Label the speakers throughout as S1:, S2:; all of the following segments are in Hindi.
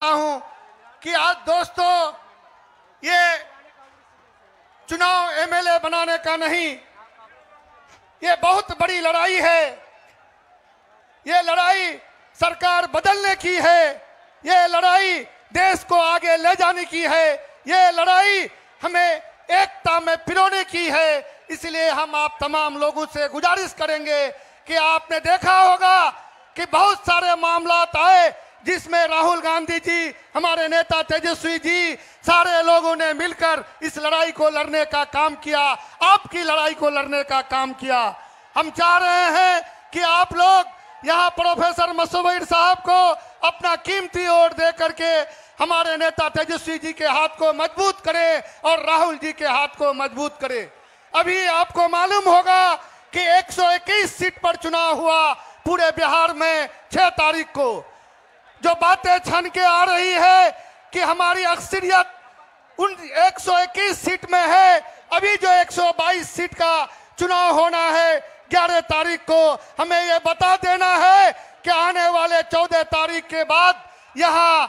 S1: हूं कि आज दोस्तों ये चुनाव एमएलए बनाने का नहीं, ये बहुत बड़ी लड़ाई है। ये लड़ाई सरकार बदलने की है, ये लड़ाई देश को आगे ले जाने की है, ये लड़ाई हमें एकता में पिरोने की है। इसलिए हम आप तमाम लोगों से गुजारिश करेंगे कि आपने देखा होगा कि बहुत सारे मामलात आए जिसमें राहुल गांधी जी, हमारे नेता तेजस्वी जी, सारे लोगों ने मिलकर इस लड़ाई को लड़ने का काम किया, आपकी लड़ाई को लड़ने का काम किया। हम चाह रहे हैं कि आप लोग यहाँ प्रोफेसर मुसव्विर साहब को अपना कीमती वोट दे करके हमारे नेता तेजस्वी जी के हाथ को मजबूत करें और राहुल जी के हाथ को मजबूत करें। अभी आपको मालूम होगा कि 121 सीट पर चुनाव हुआ पूरे बिहार में 6 तारीख को। जो बातें छन के आ रही है कि हमारी अक्सरियत उन 121 सीट में है, अभी जो 122 सीट का चुनाव होना है 11 तारीख को, हमें यह बता देना है कि आने वाले 14 तारीख के बाद यहाँ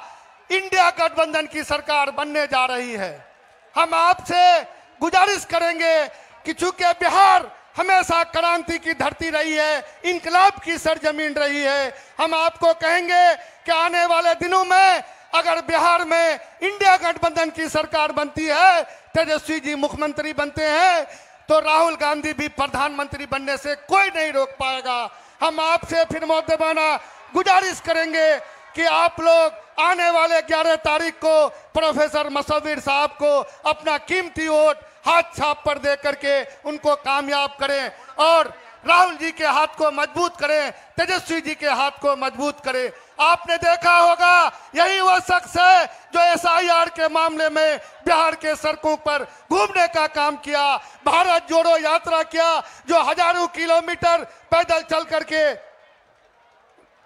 S1: इंडिया गठबंधन की सरकार बनने जा रही है। हम आपसे गुजारिश करेंगे कि चूंकि बिहार हमेशा क्रांति की धरती रही है, इनकलाब की सरजमीन रही है, हम आपको कहेंगे कि आने वाले दिनों में अगर बिहार में इंडिया गठबंधन की सरकार बनती है, तेजस्वी जी मुख्यमंत्री बनते हैं, तो राहुल गांधी भी प्रधानमंत्री बनने से कोई नहीं रोक पाएगा। हम आपसे फिर मोहब्बताना गुजारिश करेंगे कि आप लोग आने वाले 11 तारीख को प्रोफेसर मुसव्विर साहब को अपना कीमती वोट हाथ छाप पर दे करके उनको कामयाब करें और राहुल जी के हाथ को मजबूत करें, तेजस्वी जी के हाथ को मजबूत करें। आपने देखा होगा यही वो शख्स है जो SIR के मामले में बिहार के सड़कों पर घूमने का काम किया, भारत जोड़ो यात्रा किया, जो हजारों किलोमीटर पैदल चल करके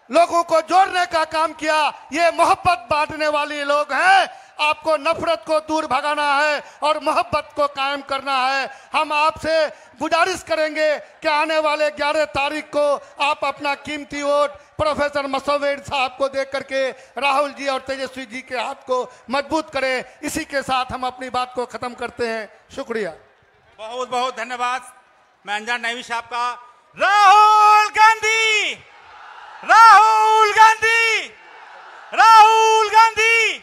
S1: लोगों को जोड़ने का काम किया। ये मोहब्बत बांटने वाले लोग हैं। आपको नफरत को दूर भगाना है और मोहब्बत को कायम करना है। हम आपसे गुजारिश करेंगे कि आने वाले 11 तारीख को आप अपना कीमती वोट प्रोफेसर मुसव्विर साहब को दे करके राहुल जी और तेजस्वी जी के हाथ को मजबूत करें। इसी के साथ हम अपनी बात को खत्म करते हैं। शुक्रिया,
S2: बहुत बहुत धन्यवाद। मैं अनजान नईवी साहब का राहुल गांधी, राहुल गांधी, राहुल गांधी।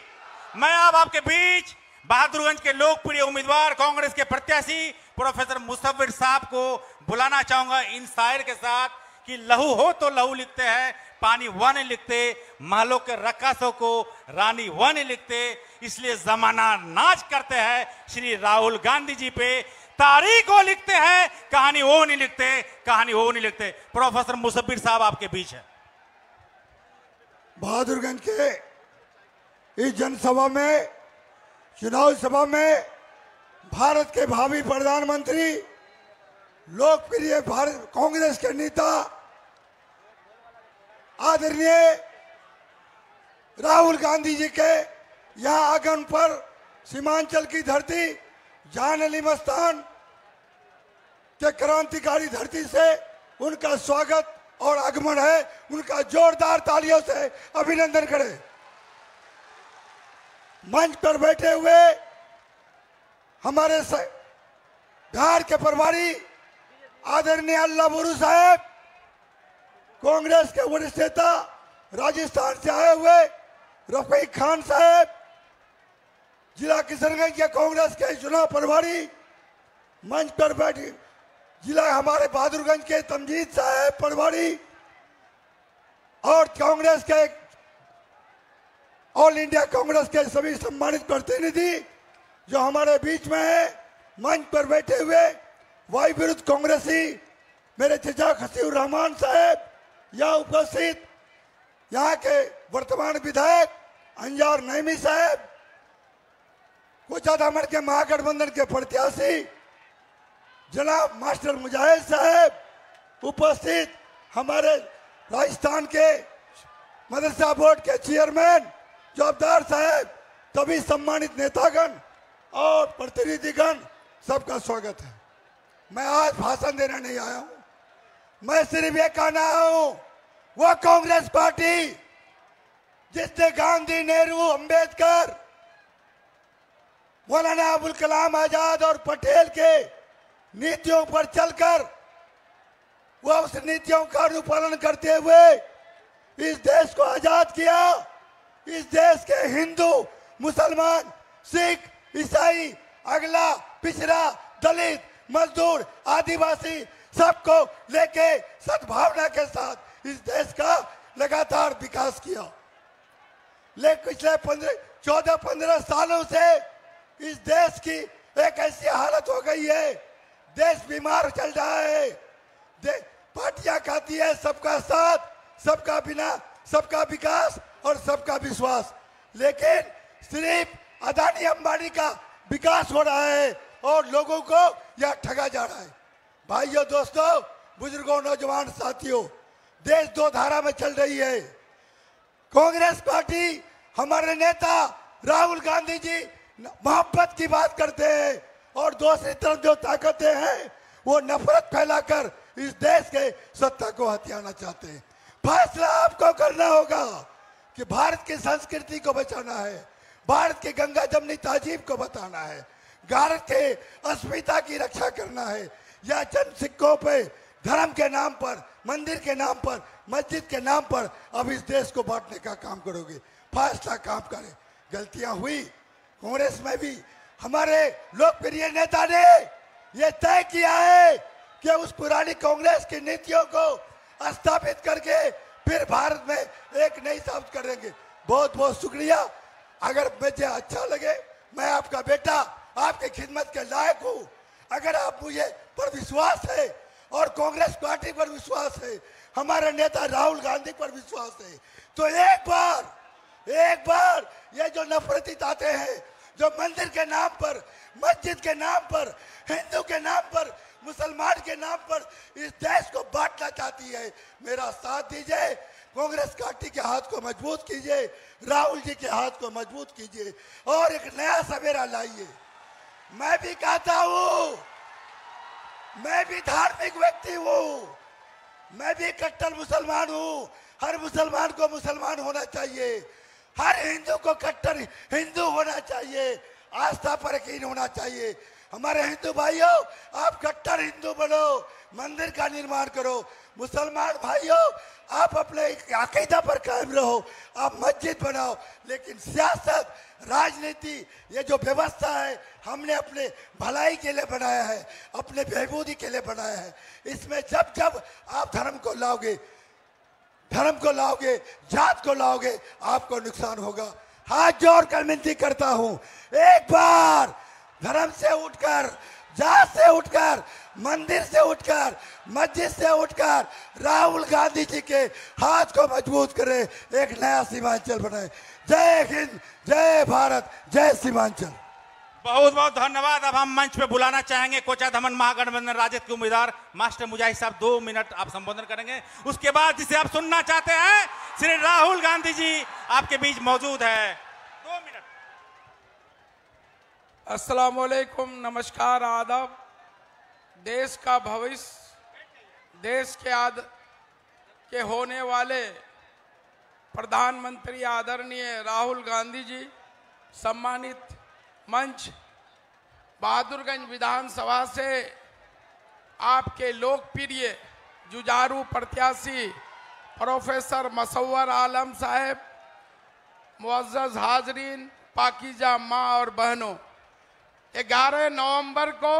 S2: मैं अब आपके बीच बहादुरगंज के लोकप्रिय उम्मीदवार कांग्रेस के प्रत्याशी प्रोफेसर मुसव्विर साहब को बुलाना चाहूंगा इन शायर के साथ कि लहू हो तो लहू लिखते हैं, पानी वह नहीं लिखते, महलों के रक्कासों को रानी वह नहीं लिखते, इसलिए जमाना नाच करते हैं श्री राहुल गांधी जी पे। तारीख वो लिखते हैं, कहानी वो नहीं लिखते, कहानी वो नहीं लिखते। प्रोफेसर मुसव्विर साहब आपके बीच है।
S3: बहादुरगंज के इस जनसभा में, चुनाव सभा में भारत के भावी प्रधानमंत्री, लोकप्रिय भारत कांग्रेस के नेता आदरणीय राहुल गांधी जी के यहाँ आगमन पर सीमांचल की धरती, जान अली मस्तान के क्रांतिकारी धरती से उनका स्वागत और आगमन है। उनका जोरदार तालियों से अभिनंदन करें। मंच पर बैठे हुए हमारे बिहार के प्रभारी आदरणीय अल्लाह बुरु साहब, कांग्रेस के वरिष्ठ नेता राजस्थान से आए हुए रफीक खान साहब, जिला किशनगंज के कांग्रेस के चुनाव प्रभारी, मंच पर बैठे जिला हमारे बहादुरगंज के तमजीद साहब प्रभारी और कांग्रेस के ऑल इंडिया कांग्रेस के सभी सम्मानित प्रतिनिधि जो हमारे बीच में है, मंच पर बैठे हुए वाई विरुद्ध कांग्रेसी मेरे चचा खसीउर रहमान साहब, यहाँ उपस्थित यहाँ के वर्तमान विधायक अंजार नईमी साहब, कोचाधामर के महागठबंधन के प्रत्याशी जनाब मास्टर मुजाहिद साहब, उपस्थित हमारे राजस्थान के मदरसा बोर्ड के चेयरमैन जोबदार साहब, सभी सम्मानित नेतागण और प्रतिनिधिगण, सबका स्वागत है। मैं आज भाषण देने नहीं आया हूं, मैं सिर्फ ये कहना हूं वो कांग्रेस पार्टी जिसने गांधी, नेहरू, अंबेडकर, मौलाना अबुल कलाम आजाद और पटेल के नीतियों पर चलकर वह उस नीतियों का अनुपालन करते हुए इस देश को आजाद किया। इस देश के हिंदू, मुसलमान, सिख, ईसाई, अगला, पिछड़ा, दलित, मजदूर, आदिवासी सबको लेके सद्भावना के साथ इस देश का लगातार विकास किया। लेकिन पिछले 14-15 सालों से इस देश की एक ऐसी हालत हो गई है, देश बीमार चल रहा है। पार्टियां कहती है सबका साथ, सबका बिना, सबका विकास और सबका विश्वास, लेकिन सिर्फ अदानी अंबानी का विकास हो रहा है और लोगों को यह ठगा जा रहा है। भाइयों, दोस्तों, बुजुर्गों, नौजवान साथियों, देश दो धारा में चल रही है। कांग्रेस पार्टी, हमारे नेता राहुल गांधी जी मोहब्बत की बात करते हैं और दूसरी तरफ जो ताकतें हैं वो नफरत फैलाकर इस देश के सत्ता को हथियाना चाहते हैं। फैसला आपको करना होगा कि भारत की संस्कृति को बचाना है, भारत की गंगा जमनी तहजीब को बताना है, भारत के अस्मिता की रक्षा करना है, या चंद सिक्कों पे धर्म के नाम पर, मंदिर के नाम पर, मस्जिद के नाम पर अब इस देश को बांटने का काम करोगे। फैसला काम करें। गलतियां हुई कांग्रेस में भी, हमारे लोकप्रिय नेता ने यह तय किया है कि उस पुरानी कांग्रेस की नीतियों को स्थापित करके फिर भारत में एक नई स्थापित करेंगे। बहुत बहुत शुक्रिया। अगर मुझे अच्छा लगे, मैं आपका बेटा, आपकी खिदमत के लायक हूं। अगर आप मुझे पर विश्वास है और कांग्रेस पार्टी पर विश्वास है, हमारे नेता राहुल गांधी पर विश्वास है, तो एक बार ये जो नफरती ताकतें हैं, जो मंदिर के नाम पर, मस्जिद के नाम पर, हिंदू के नाम पर, मुसलमान के नाम पर इस देश को बांटना चाहती है, मेरा साथ दीजिए। कांग्रेस पार्टी के हाथ को मजबूत कीजिए, राहुल जी के हाथ को मजबूत कीजिए और एक नया सवेरा लाइए। मैं भी कहता हूं, मैं भी धार्मिक व्यक्ति हूं, मैं भी कट्टर मुसलमान हूं। हर मुसलमान को मुसलमान होना चाहिए, हर हिंदू को कट्टर हिंदू होना चाहिए, आस्था पर यकीन होना चाहिए। हमारे हिंदू भाइयों, आप कट्टर हिंदू बनो, मंदिर का निर्माण करो। मुसलमान भाइयों, आप अपने अकीदा पर कायम रहो, आप मस्जिद बनाओ, लेकिन सियासत, राजनीति, ये जो व्यवस्था है हमने अपने भलाई के लिए बनाया है, अपने बहबूदी के लिए बनाया है। इसमें जब जब आप धर्म को लाओगे, जात को लाओगे, आपको नुकसान होगा। हाथ जोड़कर विनती करता हूं, एक बार धर्म से उठकर, जात से उठकर, मंदिर से उठकर, मस्जिद से उठकर राहुल गांधी जी के हाथ को मजबूत करें, एक नया सीमांचल बनाए। जय हिंद, जय भारत, जय सीमांचल।
S2: बहुत बहुत धन्यवाद। अब हम मंच पे बुलाना चाहेंगे कोचा धमन महागठबंधन राजद के उम्मीदवार मास्टर मुजाहिद साहब। 2 मिनट आप संबोधन करेंगे, उसके बाद जिसे आप सुनना चाहते हैं श्री राहुल गांधी जी आपके बीच मौजूद है। 2 मिनट।
S4: अस्सलाम वालेकुम, नमस्कार, आदाब। देश का भविष्य, देश के होने वाले प्रधानमंत्री आदरणीय राहुल गांधी जी, सम्मानित मंच, बहादुरगंज विधानसभा से आपके लोकप्रिय जुझारू प्रत्याशी प्रोफेसर मसव्वर आलम साहब, मुअज़्ज़ज़ हाज़रीन, पाकीज़ा माँ और बहनों, 11 नवंबर को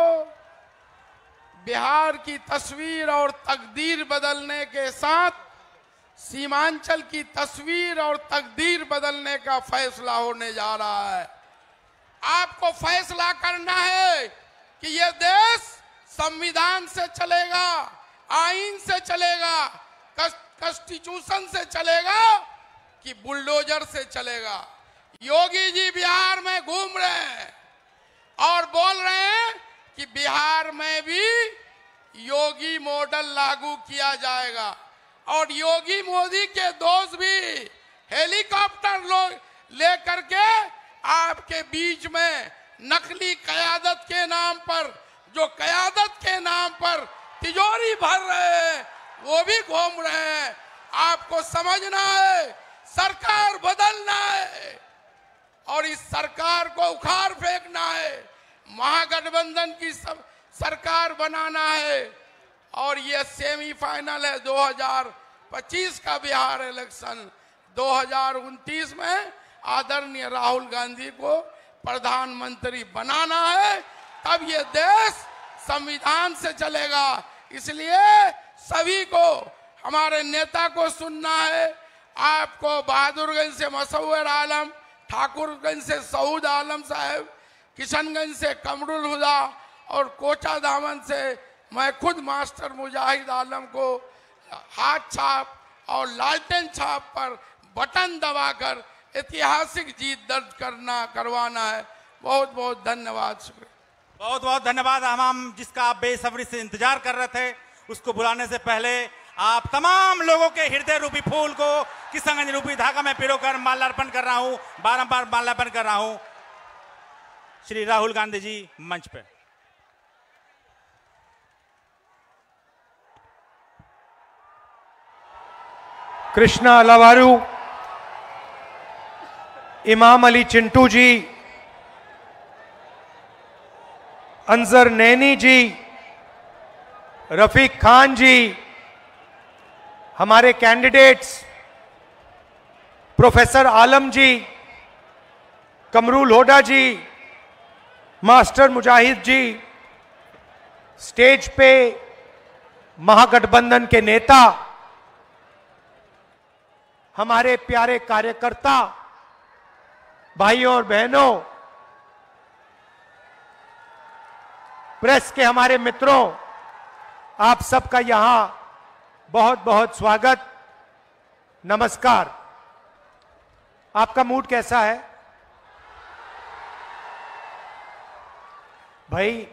S4: बिहार की तस्वीर और तकदीर बदलने के साथ सीमांचल की तस्वीर और तकदीर बदलने का फैसला होने जा रहा है। आपको फैसला करना है कि यह देश संविधान से चलेगा, आईन से चलेगा, कॉन्स्टिट्यूशन से चलेगा कि बुलडोजर से चलेगा। योगी जी बिहार में घूम रहे हैं और बोल रहे हैं कि बिहार में भी योगी मॉडल लागू किया जाएगा और योगी मोदी के दोस्त भी हेलीकॉप्टर लेकर के आपके बीच में नकली कयादत के नाम पर, जो कयादत के नाम पर तिजोरी भर रहे हैं, वो भी घूम रहे हैं। आपको समझना है सरकार बदलना है और इस सरकार को उखाड़ फेंकना है, महागठबंधन की सरकार बनाना है। और ये सेमीफाइनल है 2025 का बिहार इलेक्शन। 2029 में आदरणीय राहुल गांधी को प्रधानमंत्री बनाना है, तब ये देश संविधान से चलेगा। इसलिए सभी को, हमारे नेता को सुनना है। आपको बहादुरगंज से मसऊर आलम, ठाकुरगंज से सऊद आलम साहब, किशनगंज से कमरुल हुदा और कोचा दामन से मैं खुद मास्टर मुजाहिद आलम को हाथ छाप और लालटेन छाप पर बटन दबाकर ऐतिहासिक जीत दर्ज करवाना है। बहुत बहुत धन्यवाद, शुक्रिया।
S2: बहुत बहुत धन्यवाद। हम जिसका आप बेसब्री से इंतजार कर रहे थे, उसको बुलाने से पहले आप तमाम लोगों के हृदय रूपी फूल को किशनगंज रूपी धागा में पिरोकर माल्यार्पण कर रहा हूं, बारंबार माल्यार्पण कर रहा हूं। श्री राहुल गांधी जी मंच पे।
S5: कृष्णा अलावारू, इमाम अली चिंटू जी, अंजर नैनी जी, रफीक खान जी, हमारे कैंडिडेट्स प्रोफेसर आलम जी, कमरुल होडा जी, मास्टर मुजाहिद जी, स्टेज पे महागठबंधन के नेता, हमारे प्यारे कार्यकर्ता भाइयों और बहनों, प्रेस के हमारे मित्रों, आप सबका यहां बहुत बहुत स्वागत, नमस्कार। आपका मूड कैसा है भाई?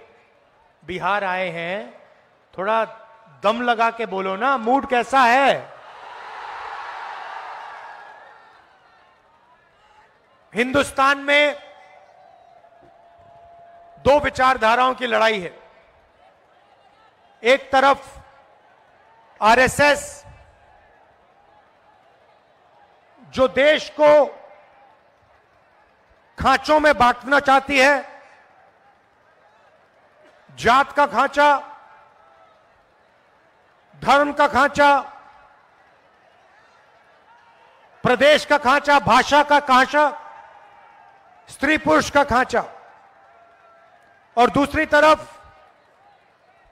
S5: बिहार आए हैं, थोड़ा दम लगा के बोलो ना, मूड कैसा है? हिंदुस्तान में दो विचारधाराओं की लड़ाई है। एक तरफ आरएसएस जो देश को खांचों में बांटना चाहती है, जात का खांचा, धर्म का खांचा, प्रदेश का खांचा, भाषा का खांचा, स्त्री पुरुष का खांचा। और दूसरी तरफ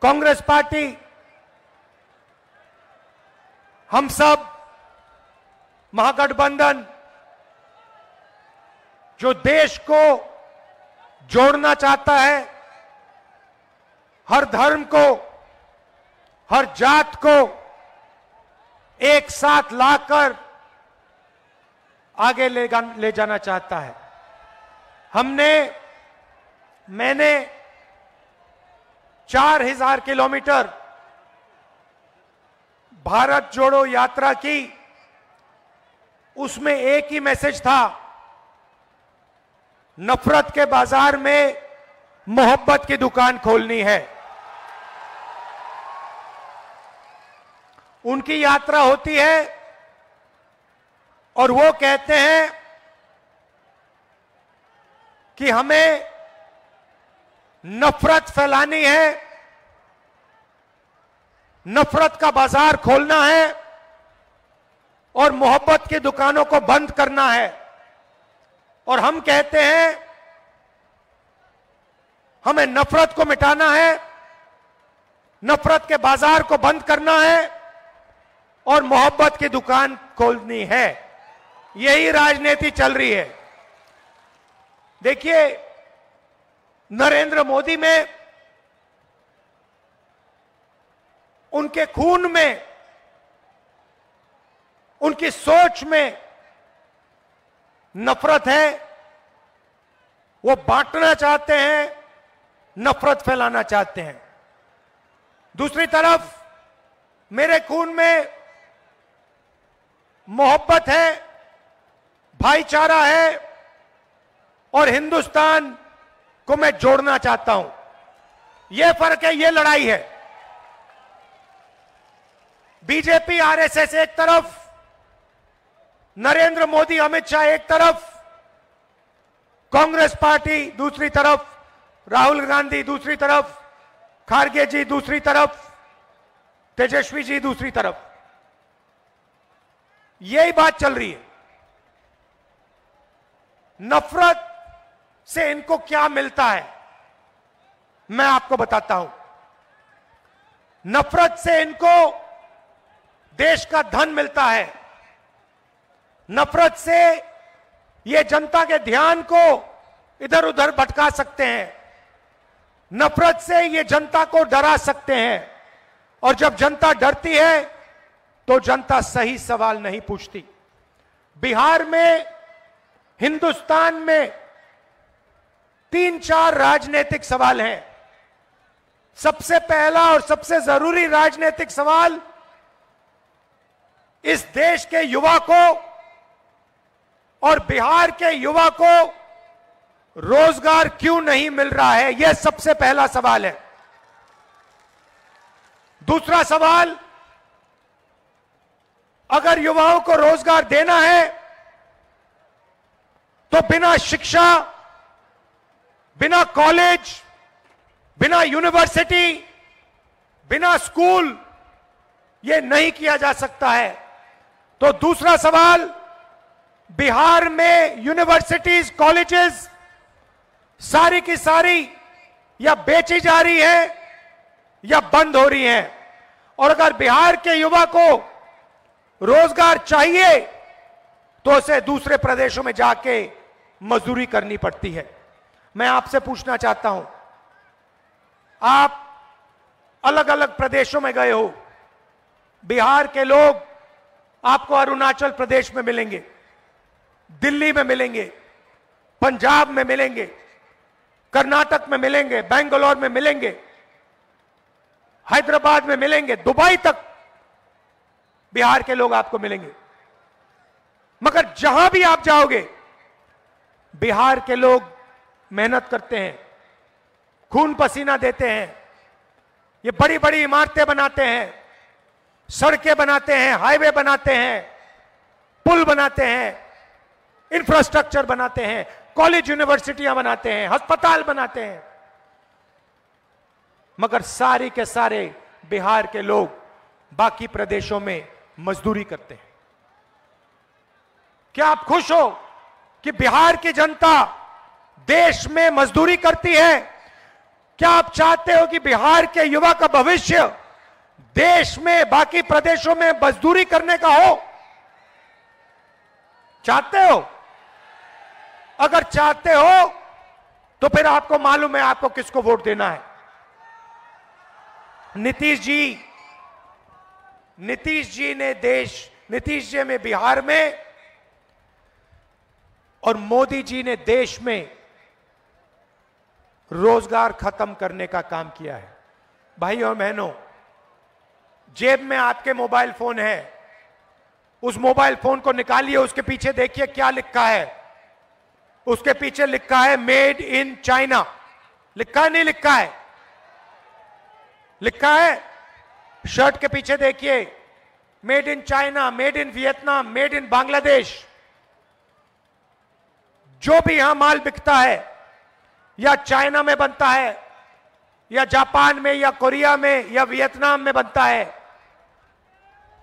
S5: कांग्रेस पार्टी, हम सब महागठबंधन जो देश को जोड़ना चाहता है, हर धर्म को, हर जात को एक साथ लाकर आगे ले जाना चाहता है। मैंने 4000 किलोमीटर भारत जोड़ो यात्रा की। उसमें एक ही मैसेज था, नफरत के बाजार में मोहब्बत की दुकान खोलनी है। उनकी यात्रा होती है और वो कहते हैं कि हमें नफरत फैलानी है, नफरत का बाजार खोलना है और मोहब्बत की दुकानों को बंद करना है। और हम कहते हैं हमें नफरत को मिटाना है, नफरत के बाजार को बंद करना है और मोहब्बत की दुकान खोलनी है। यही राजनीति चल रही है। देखिए, नरेंद्र मोदी में, उनके खून में, उनकी सोच में नफरत है। वो बांटना चाहते हैं, नफरत फैलाना चाहते हैं। दूसरी तरफ मेरे खून में मोहब्बत है, भाईचारा है और हिंदुस्तान को मैं जोड़ना चाहता हूं। यह फर्क है, यह लड़ाई है। बीजेपी आरएसएस एक तरफ नरेंद्र मोदी, अमित शाह एक तरफ, कांग्रेस पार्टी दूसरी तरफ, राहुल गांधी दूसरी तरफ, खारगे जी दूसरी तरफ, तेजस्वी जी दूसरी तरफ। यही बात चल रही है। नफरत से इनको क्या मिलता है, मैं आपको बताता हूं। नफरत से इनको देश का धन मिलता है। नफरत से ये जनता के ध्यान को इधर उधर भटका सकते हैं। नफरत से ये जनता को डरा सकते हैं, और जब जनता डरती है तो जनता सही सवाल नहीं पूछती। बिहार में, हिंदुस्तान में 3-4 राजनीतिक सवाल हैं। सबसे पहला और सबसे जरूरी राजनीतिक सवाल, इस देश के युवा को और बिहार के युवा को रोजगार क्यों नहीं मिल रहा है, यह सबसे पहला सवाल है। दूसरा सवाल, अगर युवाओं को रोजगार देना है तो बिना शिक्षा, बिना कॉलेज, बिना यूनिवर्सिटी, बिना स्कूल यह नहीं किया जा सकता है। तो दूसरा सवाल, बिहार में यूनिवर्सिटीज, कॉलेजेस सारी की सारी या बेची जा रही है या बंद हो रही हैं। और अगर बिहार के युवा को रोजगार चाहिए तो उसे दूसरे प्रदेशों में जाके मजदूरी करनी पड़ती है। मैं आपसे पूछना चाहता हूं, आप अलग अलग प्रदेशों में गए हो, बिहार के लोग आपको अरुणाचल प्रदेश में मिलेंगे, दिल्ली में मिलेंगे, पंजाब में मिलेंगे, कर्नाटक में मिलेंगे, बेंगलोर में मिलेंगे, हैदराबाद में मिलेंगे, दुबई तक बिहार के लोग आपको मिलेंगे। मगर जहां भी आप जाओगे, बिहार के लोग मेहनत करते हैं, खून पसीना देते हैं, ये बड़ी बड़ी इमारतें बनाते हैं, सड़कें बनाते हैं, हाईवे बनाते हैं, पुल बनाते हैं, इंफ्रास्ट्रक्चर बनाते हैं, कॉलेज यूनिवर्सिटियां बनाते हैं, अस्पताल बनाते हैं। मगर सारे के सारे बिहार के लोग बाकी प्रदेशों में मजदूरी करते हैं। क्या आप खुश हो कि बिहार की जनता देश में मजदूरी करती है? क्या आप चाहते हो कि बिहार के युवा का भविष्य देश में, बाकी प्रदेशों में मजदूरी करने का हो? चाहते हो? अगर चाहते हो तो फिर आपको मालूम है आपको किसको वोट देना है। नीतीश जी ने नीतीश जी ने बिहार में और मोदी जी ने देश में रोजगार खत्म करने का काम किया है। भाई और बहनों, जेब में आपके मोबाइल फोन है, उस मोबाइल फोन को निकालिए, उसके पीछे देखिए क्या लिखा है। उसके पीछे लिखा है मेड इन चाइना। लिखा है, नहीं लिखा है? लिखा है। शर्ट के पीछे देखिए, made in China, made in Vietnam, made in Bangladesh. जो भी यहां माल बिकता है या चाइना में बनता है या जापान में या कोरिया में या वियतनाम में बनता है।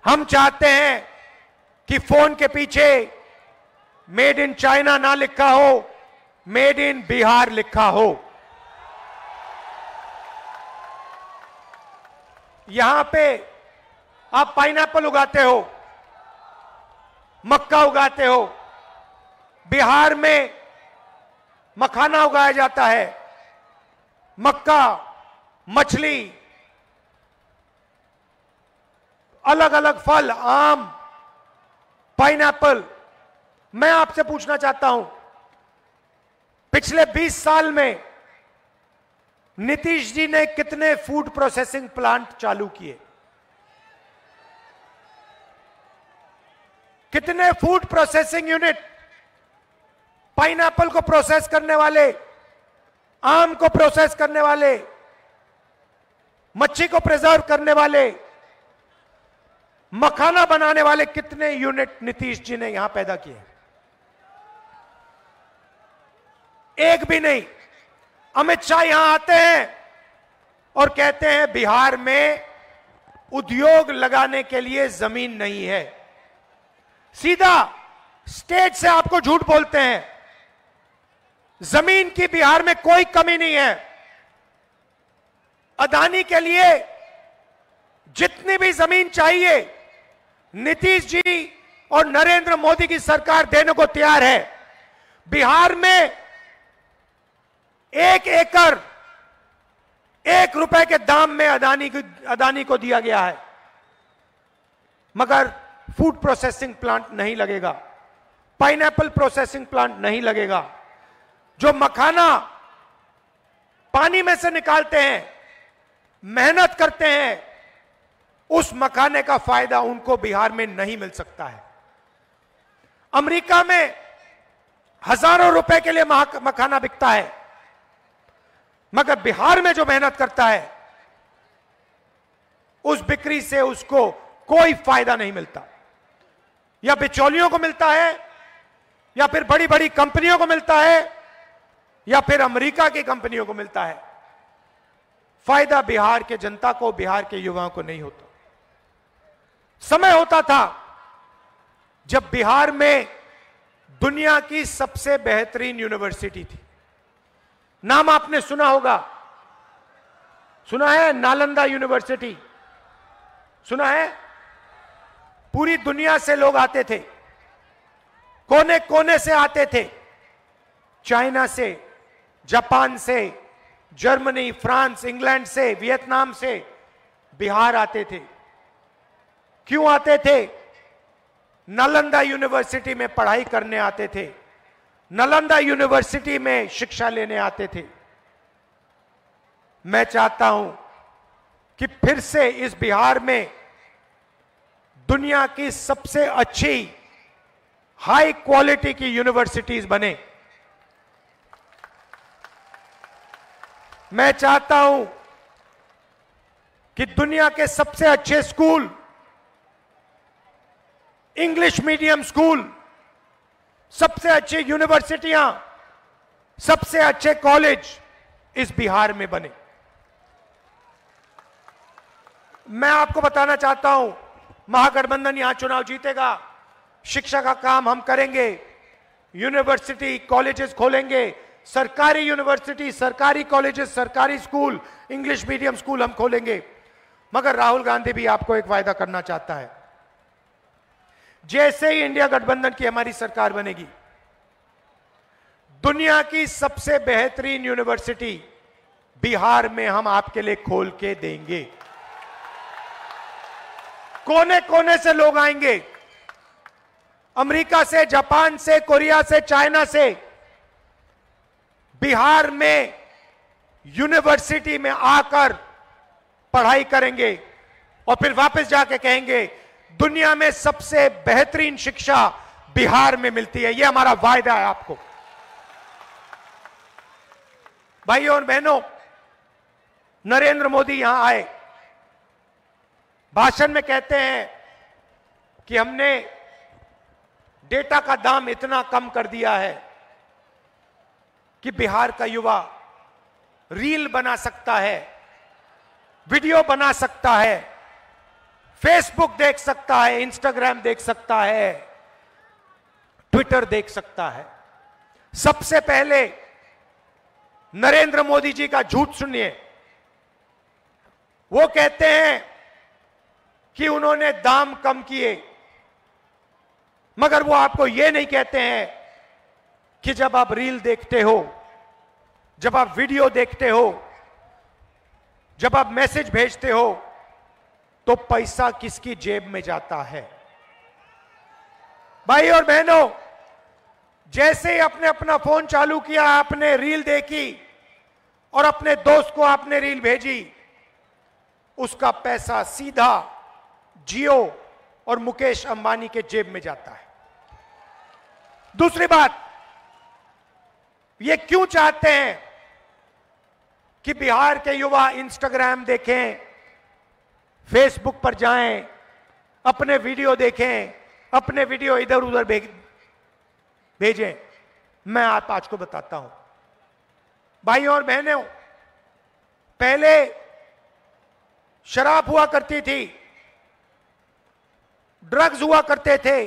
S5: हम चाहते हैं कि फोन के पीछे मेड इन चाइना ना लिखा हो, मेड इन बिहार लिखा हो। यहां पे आप पाइनएप्पल उगाते हो, मक्का उगाते हो, बिहार में मखाना उगाया जाता है, मक्का, मछली, अलग अलग फल, आम, पाइनएप्पल। मैं आपसे पूछना चाहता हूं, पिछले 20 साल में नीतीश जी ने कितने फूड प्रोसेसिंग प्लांट चालू किए? कितने फूड प्रोसेसिंग यूनिट, पाइनएप्पल को प्रोसेस करने वाले, आम को प्रोसेस करने वाले, मच्छी को प्रिजर्व करने वाले, मखाना बनाने वाले कितने यूनिट नीतीश जी ने यहां पैदा किए? एक भी नहीं। अमित शाह यहां आते हैं और कहते हैं बिहार में उद्योग लगाने के लिए जमीन नहीं है। सीधा स्टेज से आपको झूठ बोलते हैं। जमीन की बिहार में कोई कमी नहीं है। अदानी के लिए जितनी भी जमीन चाहिए नीतीश जी और नरेंद्र मोदी की सरकार देने को तैयार है। बिहार में 1 एकड़ 1 रुपए के दाम में अदानी को दिया गया है, मगर फूड प्रोसेसिंग प्लांट नहीं लगेगा, पाइनएप्पल प्रोसेसिंग प्लांट नहीं लगेगा। जो मखाना पानी में से निकालते हैं, मेहनत करते हैं, उस मखाने का फायदा उनको बिहार में नहीं मिल सकता है। अमेरिका में हजारों रुपए के लिए मखाना बिकता है, मगर बिहार में जो मेहनत करता है उस बिक्री से उसको कोई फायदा नहीं मिलता। या बिचौलियों को मिलता है, या फिर बड़ी बड़ी कंपनियों को मिलता है, या फिर अमेरिका की कंपनियों को मिलता है। फायदा बिहार के जनता को, बिहार के युवाओं को नहीं होता। समय होता था जब बिहार में दुनिया की सबसे बेहतरीन यूनिवर्सिटी थी। नाम आपने सुना होगा, सुना है? नालंदा यूनिवर्सिटी सुना है? पूरी दुनिया से लोग आते थे, कोने कोने से आते थे। चाइना से, जापान से, जर्मनी, फ्रांस, इंग्लैंड से, वियतनाम से बिहार आते थे। क्यों आते थे? नालंदा यूनिवर्सिटी में पढ़ाई करने आते थे, नालंदा यूनिवर्सिटी में शिक्षा लेने आते थे। मैं चाहता हूं कि फिर से इस बिहार में दुनिया की सबसे अच्छी हाई क्वालिटी की यूनिवर्सिटीज बने। मैं चाहता हूं कि दुनिया के सबसे अच्छे स्कूल, इंग्लिश मीडियम स्कूल, सबसे अच्छी यूनिवर्सिटियां, सबसे अच्छे कॉलेज इस बिहार में बने। मैं आपको बताना चाहता हूं, महागठबंधन यहां चुनाव जीतेगा, शिक्षा का काम हम करेंगे, यूनिवर्सिटी कॉलेजेस खोलेंगे, सरकारी यूनिवर्सिटी, सरकारी कॉलेजेस, सरकारी स्कूल, इंग्लिश मीडियम स्कूल हम खोलेंगे। मगर राहुल गांधी भी आपको एक वायदा करना चाहता है। जैसे ही इंडिया गठबंधन की हमारी सरकार बनेगी, दुनिया की सबसे बेहतरीन यूनिवर्सिटी बिहार में हम आपके लिए खोल के देंगे। कोने कोने से लोग आएंगे, अमेरिका से, जापान से, कोरिया से, चाइना से, बिहार में यूनिवर्सिटी में आकर पढ़ाई करेंगे और फिर वापस जाके कहेंगे दुनिया में सबसे बेहतरीन शिक्षा बिहार में मिलती है। यह हमारा वायदा है आपको। भाइयों और बहनों, नरेंद्र मोदी यहां आए, भाषण में कहते हैं कि हमने डेटा का दाम इतना कम कर दिया है कि बिहार का युवा रील बना सकता है, वीडियो बना सकता है, फेसबुक देख सकता है, इंस्टाग्राम देख सकता है, ट्विटर देख सकता है। सबसे पहले नरेंद्र मोदी जी का झूठ सुनिए। वो कहते हैं कि उन्होंने दाम कम किए, मगर वो आपको यह नहीं कहते हैं कि जब आप रील देखते हो, जब आप वीडियो देखते हो, जब आप मैसेज भेजते हो, तो पैसा किसकी जेब में जाता है। भाई और बहनों, जैसे ही आपने अपना फोन चालू किया, आपने रील देखी और अपने दोस्त को आपने रील भेजी, उसका पैसा सीधा जियो और मुकेश अंबानी के जेब में जाता है। दूसरी बात, ये क्यों चाहते हैं कि बिहार के युवा इंस्टाग्राम देखें, फेसबुक पर जाएं, अपने वीडियो देखें, अपने वीडियो इधर उधर भेजें। मैं आप आज को बताता हूं भाइयों और बहनों, पहले शराब हुआ करती थी, ड्रग्स हुआ करते थे।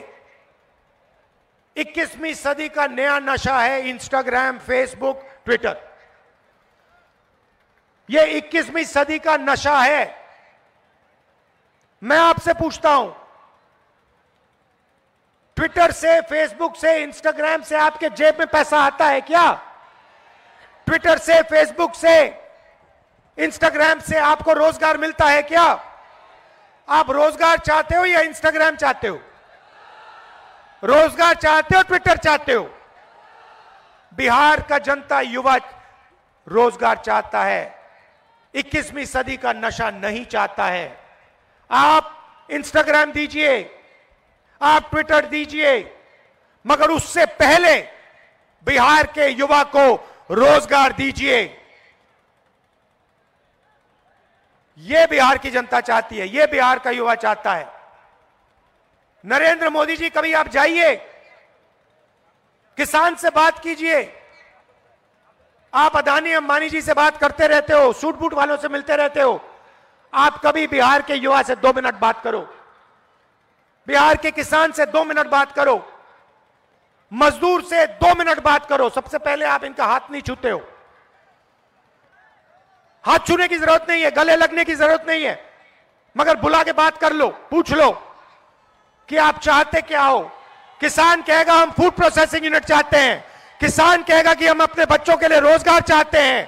S5: 21वीं सदी का नया नशा है इंस्टाग्राम, फेसबुक, ट्विटर। यह 21वीं सदी का नशा है। मैं आपसे पूछता हूं, ट्विटर से, फेसबुक से, इंस्टाग्राम से आपके जेब में पैसा आता है क्या? ट्विटर से, फेसबुक से, इंस्टाग्राम से आपको रोजगार मिलता है क्या? आप रोजगार चाहते हो या इंस्टाग्राम चाहते हो? रोजगार चाहते हो, ट्विटर चाहते हो? बिहार का जनता युवा रोजगार चाहता है, 21वीं सदी का नशा नहीं चाहता है। आप इंस्टाग्राम दीजिए, आप ट्विटर दीजिए, मगर उससे पहले बिहार के युवा को रोजगार दीजिए। यह बिहार की जनता चाहती है, यह बिहार का युवा चाहता है। नरेंद्र मोदी जी, कभी आप जाइए, किसान से बात कीजिए। आप अदानी अंबानी जी से बात करते रहते हो, सूट बूट वालों से मिलते रहते हो। आप कभी बिहार के युवा से 2 मिनट बात करो, बिहार के किसान से 2 मिनट बात करो, मजदूर से 2 मिनट बात करो। सबसे पहले आप इनका हाथ नहीं छूते हो। हाथ छूने की जरूरत नहीं है, गले लगने की जरूरत नहीं है, मगर बुला के बात कर लो, पूछ लो कि आप चाहते क्या हो। किसान कहेगा हम फूड प्रोसेसिंग यूनिट चाहते हैं, किसान कहेगा कि हम अपने बच्चों के लिए रोजगार चाहते हैं,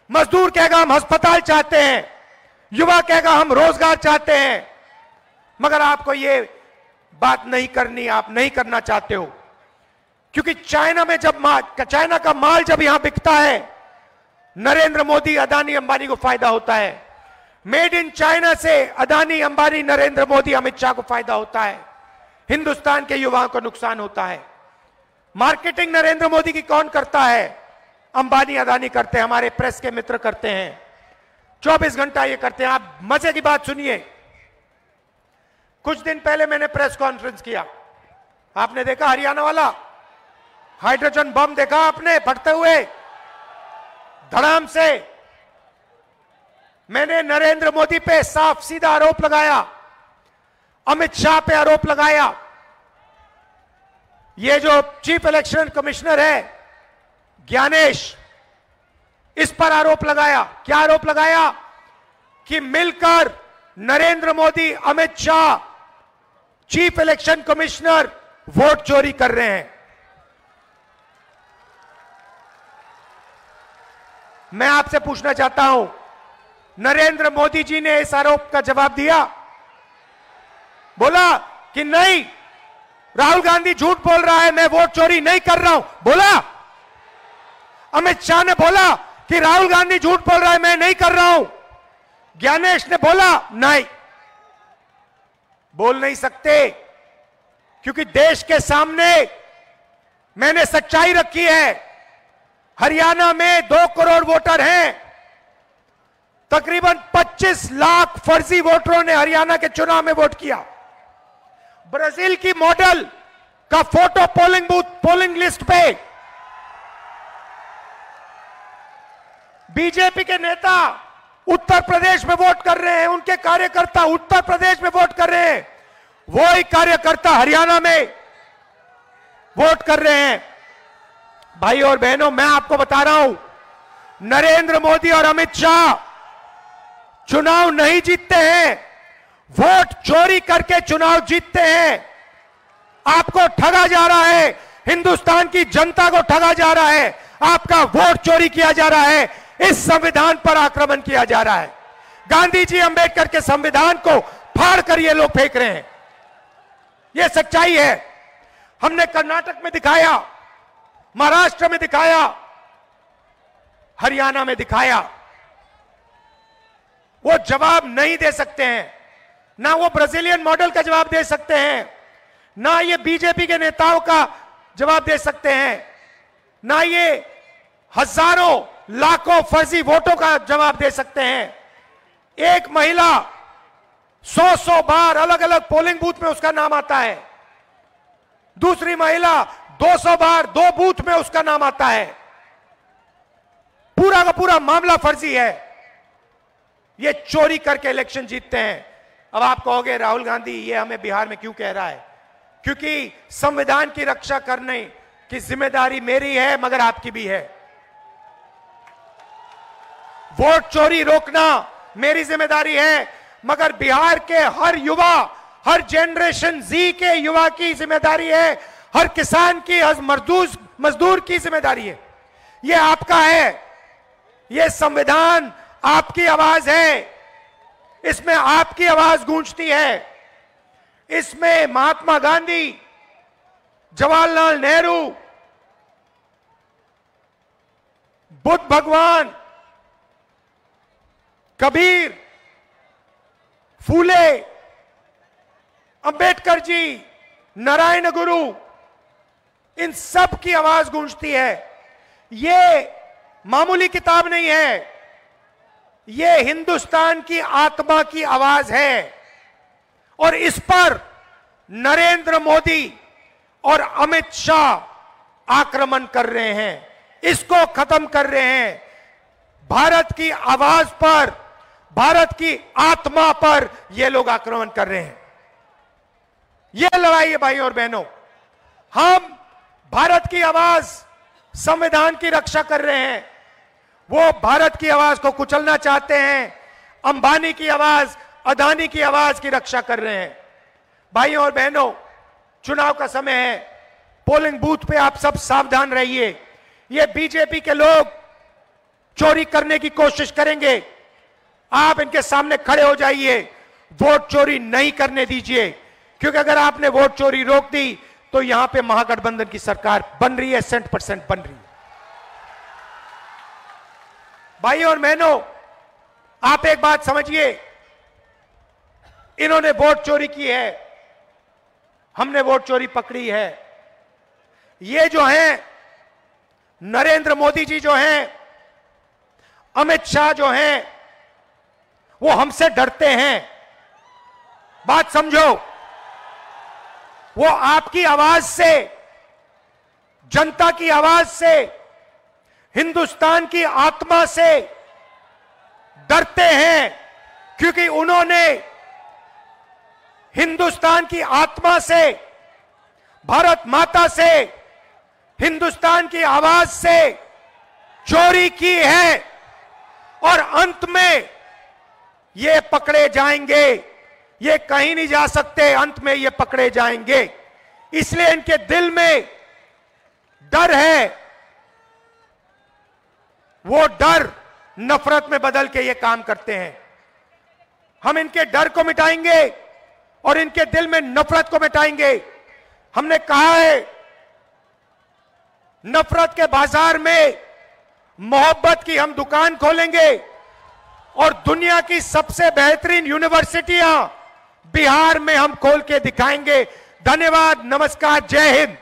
S5: मजदूर कहेगा हम अस्पताल चाहते हैं, युवा कहेगा हम रोजगार चाहते हैं। मगर आपको यह बात नहीं करनी, आप नहीं करना चाहते हो, क्योंकि चाइना में जब चाइना का माल जब यहां बिकता है, नरेंद्र मोदी, अदानी, अंबानी को फायदा होता है। मेड इन चाइना से अदानी, अंबानी, नरेंद्र मोदी, अमित शाह को फायदा होता है, हिंदुस्तान के युवाओं को नुकसान होता है। मार्केटिंग नरेंद्र मोदी की कौन करता है? अंबानी, अदानी करते हैं, हमारे प्रेस के मित्र करते हैं, 24 घंटा ये करते हैं। आप मजे की बात सुनिए, कुछ दिन पहले मैंने प्रेस कॉन्फ्रेंस किया, आपने देखा हरियाणा वाला हाइड्रोजन बम देखा आपने फटते हुए धड़ाम से। मैंने नरेंद्र मोदी पे साफ सीधा आरोप लगाया, अमित शाह पे आरोप लगाया, ये जो चीफ इलेक्शन कमिश्नर है ज्ञानेश, इस पर आरोप लगाया। क्या आरोप लगाया? कि मिलकर Narendra Modi, Amit Shah, chief election commissioner vote चोरी कर रहे हैं। मैं आपसे पूछना चाहता हूं, नरेंद्र मोदी जी ने इस आरोप का जवाब दिया? बोला कि नहीं, राहुल गांधी झूठ बोल रहा है, मैं वोट चोरी नहीं कर रहा हूं, बोला? अमित शाह ने बोला कि राहुल गांधी झूठ बोल रहा है, मैं नहीं कर रहा हूं? ज्ञानेश ने बोला नहीं, बोल नहीं सकते, क्योंकि देश के सामने मैंने सच्चाई रखी है। हरियाणा में 2 करोड़ वोटर हैं, तकरीबन 25 लाख फर्जी वोटरों ने हरियाणा के चुनाव में वोट किया। ब्राजील की मॉडल का photo polling booth, polling list पे बीजेपी के नेता उत्तर प्रदेश में वोट कर रहे हैं, उनके कार्यकर्ता उत्तर प्रदेश में वोट कर रहे हैं, वो ही कार्यकर्ता हरियाणा में वोट कर रहे हैं। भाई और बहनों, मैं आपको बता रहा हूं, नरेंद्र मोदी और अमित शाह चुनाव नहीं जीतते हैं, वोट चोरी करके चुनाव जीतते हैं। आपको ठगा जा रहा है, हिंदुस्तान की जनता को ठगा जा रहा है, आपका वोट चोरी किया जा रहा है, इस संविधान पर आक्रमण किया जा रहा है। गांधी जी, अंबेडकर के संविधान को फाड़ कर ये लोग फेंक रहे हैं। यह सच्चाई है। हमने कर्नाटक में दिखाया, महाराष्ट्र में दिखाया, हरियाणा में दिखाया। वो जवाब नहीं दे सकते हैं, ना वो ब्राजीलियन मॉडल का जवाब दे सकते हैं, ना ये बीजेपी के नेताओं का जवाब दे सकते हैं, ना ये हजारों लाखों फर्जी वोटों का जवाब दे सकते हैं। एक महिला 100 बार अलग अलग पोलिंग बूथ में उसका नाम आता है। दूसरी महिला 200 बार 2 बूथ में उसका नाम आता है। पूरा का पूरा मामला फर्जी है। ये चोरी करके इलेक्शन जीतते हैं। अब आप कहोगे राहुल गांधी ये हमें बिहार में क्यों कह रहा है? क्योंकि संविधान की रक्षा करने की जिम्मेदारी मेरी है, मगर आपकी भी है। वोट चोरी रोकना मेरी जिम्मेदारी है, मगर बिहार के हर युवा, हर जनरेशन जी के युवा की जिम्मेदारी है, हर किसान की, हर मजदूर की जिम्मेदारी है। यह आपका है। यह संविधान आपकी आवाज है। इसमें आपकी आवाज गूंजती है। इसमें महात्मा गांधी, जवाहरलाल नेहरू, बुद्ध भगवान, कबीर, फूले, अंबेडकर जी, नारायण गुरु, इन सब की आवाज गूंजती है। ये मामूली किताब नहीं है। ये हिंदुस्तान की आत्मा की आवाज है। और इस पर नरेंद्र मोदी और अमित शाह आक्रमण कर रहे हैं। इसको खत्म कर रहे हैं। भारत की आवाज पर, भारत की आत्मा पर ये लोग आक्रमण कर रहे हैं। यह लड़ाई है भाइयों और बहनों। हम भारत की आवाज, संविधान की रक्षा कर रहे हैं। वो भारत की आवाज को कुचलना चाहते हैं। अंबानी की आवाज, अदानी की आवाज की रक्षा कर रहे हैं। भाइयों और बहनों, चुनाव का समय है। पोलिंग बूथ पे आप सब सावधान रहिए। ये बीजेपी के लोग चोरी करने की कोशिश करेंगे। आप इनके सामने खड़े हो जाइए। वोट चोरी नहीं करने दीजिए, क्योंकि अगर आपने वोट चोरी रोक दी तो यहां पे महागठबंधन की सरकार बन रही है, 100% बन रही है। भाइयों और बहनों, आप एक बात समझिए, इन्होंने वोट चोरी की है, हमने वोट चोरी पकड़ी है। ये जो हैं नरेंद्र मोदी जी जो हैं, अमित शाह जो हैं, वो हमसे डरते हैं। बात समझो। वो आपकी आवाज से, जनता की आवाज से, हिंदुस्तान की आत्मा से डरते हैं, क्योंकि उन्होंने हिंदुस्तान की आत्मा से, भारत माता से, हिंदुस्तान की आवाज से चोरी की है। और अंत में ये पकड़े जाएंगे। ये कहीं नहीं जा सकते। अंत में ये पकड़े जाएंगे। इसलिए इनके दिल में डर है। वो डर नफरत में बदल के ये काम करते हैं। हम इनके डर को मिटाएंगे और इनके दिल में नफरत को मिटाएंगे। हमने कहा है, नफरत के बाजार में मोहब्बत की हम दुकान खोलेंगे और दुनिया की सबसे बेहतरीन यूनिवर्सिटियां बिहार में हम खोल के दिखाएंगे। धन्यवाद, नमस्कार, जय हिंद।